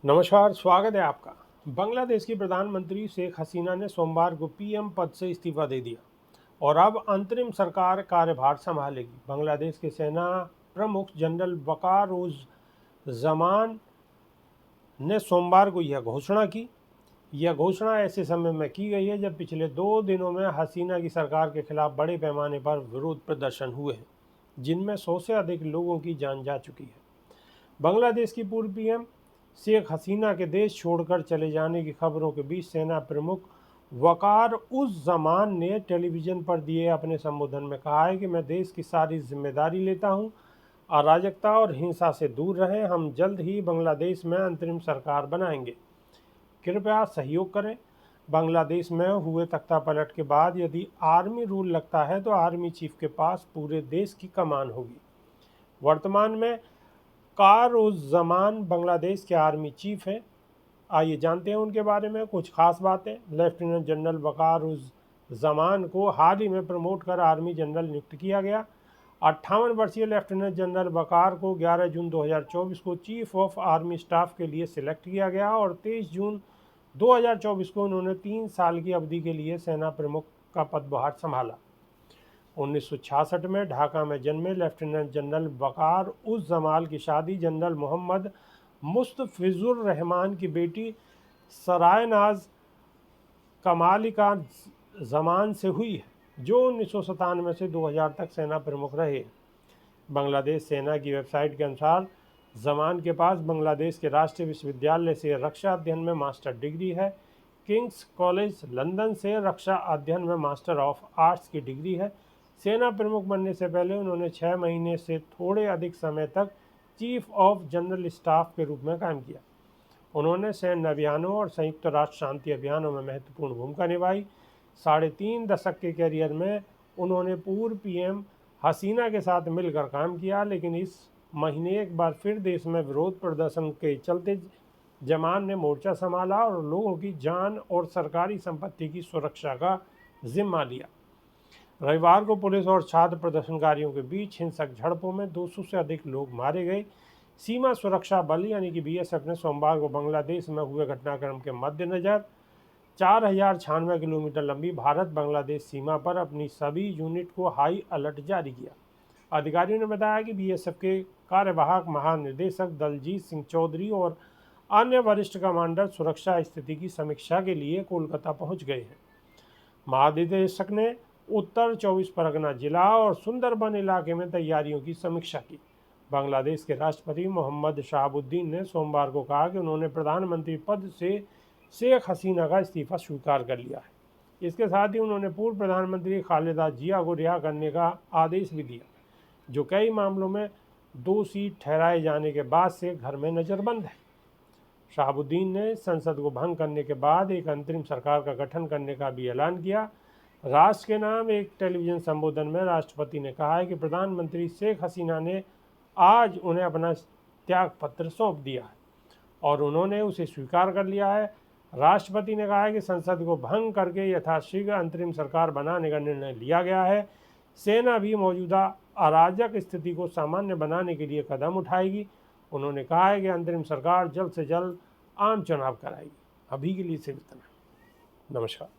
नमस्कार, स्वागत है आपका। बांग्लादेश की प्रधानमंत्री शेख हसीना ने सोमवार को पीएम पद से इस्तीफा दे दिया और अब अंतरिम सरकार कार्यभार संभालेगी। बांग्लादेश के सेना प्रमुख जनरल वकार उज जमान ने सोमवार को यह घोषणा की। यह घोषणा ऐसे समय में की गई है जब पिछले 2 दिनों में हसीना की सरकार के खिलाफ बड़े पैमाने पर विरोध प्रदर्शन हुए हैं, जिनमें 100 से अधिक लोगों की जान जा चुकी है। बांग्लादेश की पूर्व पीएम शेख हसीना के देश छोड़कर चले जाने की खबरों के बीच सेना प्रमुख वकार उज जमान ने टेलीविजन पर दिए अपने संबोधन में कहा है कि मैं देश की सारी जिम्मेदारी लेता हूं। अराजकता और हिंसा से दूर रहें। हम जल्द ही बांग्लादेश में अंतरिम सरकार बनाएंगे। कृपया सहयोग करें। बांग्लादेश में हुए तख्तापलट के बाद यदि आर्मी रूल लगता है तो आर्मी चीफ के पास पूरे देश की कमान होगी। वर्तमान में कार-उज़-ज़मान बांग्लादेश के आर्मी चीफ हैं। आइए जानते हैं उनके बारे में कुछ खास बातें। लेफ्टिनेंट जनरल वकार-उज़-ज़मान को हाल ही में प्रमोट कर आर्मी जनरल नियुक्त किया गया। 58 वर्षीय लेफ्टिनेंट जनरल वकार को 11 जून 2024 को चीफ ऑफ आर्मी स्टाफ के लिए सिलेक्ट किया गया और 23 जून 2024 को उन्होंने 3 साल की अवधि के लिए सेना प्रमुख का पदभार संभाला। 1966 में ढाका में जन्मे लेफ्टिनेंट जनरल वकार उस जमाल की शादी जनरल मोहम्मद मुस्तफिजुर रहमान की बेटी सरायनाज कमालिका जमान से हुई है, जो 1997 से 2000 तक सेना प्रमुख रहे। बांग्लादेश सेना की वेबसाइट के अनुसार जमान के पास बांग्लादेश के राष्ट्रीय विश्वविद्यालय से रक्षा अध्ययन में मास्टर डिग्री है। किंग्स कॉलेज लंदन से रक्षा अध्ययन में मास्टर ऑफ आर्ट्स की डिग्री है। सेना प्रमुख बनने से पहले उन्होंने 6 महीने से थोड़े अधिक समय तक चीफ ऑफ जनरल स्टाफ के रूप में काम किया। उन्होंने सैन्य अभियानों और संयुक्त राष्ट्र शांति अभियानों में महत्वपूर्ण भूमिका निभाई। 3.5 दशक के करियर में उन्होंने पूर्व पीएम हसीना के साथ मिलकर काम किया, लेकिन इस महीने एक बार फिर देश में विरोध प्रदर्शन के चलते जमान ने मोर्चा संभाला और लोगों की जान और सरकारी संपत्ति की सुरक्षा का जिम्मा लिया। रविवार को पुलिस और छात्र प्रदर्शनकारियों के बीच हिंसक झड़पों में 200 से अधिक लोग मारे गए। सीमा सुरक्षा बल यानी कि बीएसएफ ने सोमवार को बांग्लादेश में हुए घटनाक्रम के मद्देनजर 4096 किलोमीटर लंबी भारत बांग्लादेश सीमा पर अपनी सभी यूनिट को हाई अलर्ट जारी किया। अधिकारियों ने बताया कि बीएसएफ के कार्यवाहक महानिदेशक दलजीत सिंह चौधरी और अन्य वरिष्ठ कमांडर सुरक्षा स्थिति की समीक्षा के लिए कोलकाता पहुंच गए हैं। महानिदेशक ने उत्तर 24 परगना जिला और सुंदरबन इलाके में तैयारियों की समीक्षा की। बांग्लादेश के राष्ट्रपति मोहम्मद शहाबुद्दीन ने सोमवार को कहा कि उन्होंने प्रधानमंत्री पद से शेख हसीना का इस्तीफा स्वीकार कर लिया है। इसके साथ ही उन्होंने पूर्व प्रधानमंत्री खालिदा जिया को रिहा करने का आदेश भी दिया, जो कई मामलों में दोषी ठहराए जाने के बाद से घर में नज़रबंद है। शहाबुद्दीन ने संसद को भंग करने के बाद एक अंतरिम सरकार का गठन करने का भी ऐलान किया। राष्ट्र के नाम एक टेलीविजन संबोधन में राष्ट्रपति ने कहा है कि प्रधानमंत्री शेख हसीना ने आज उन्हें अपना त्याग पत्र सौंप दिया है और उन्होंने उसे स्वीकार कर लिया है। राष्ट्रपति ने कहा है कि संसद को भंग करके यथाशीघ्र अंतरिम सरकार बनाने का निर्णय लिया गया है। सेना भी मौजूदा अराजक स्थिति को सामान्य बनाने के लिए कदम उठाएगी। उन्होंने कहा है कि अंतरिम सरकार जल्द से जल्द आम चुनाव कराएगी। अभी के लिए सिर्फ इतना। नमस्कार।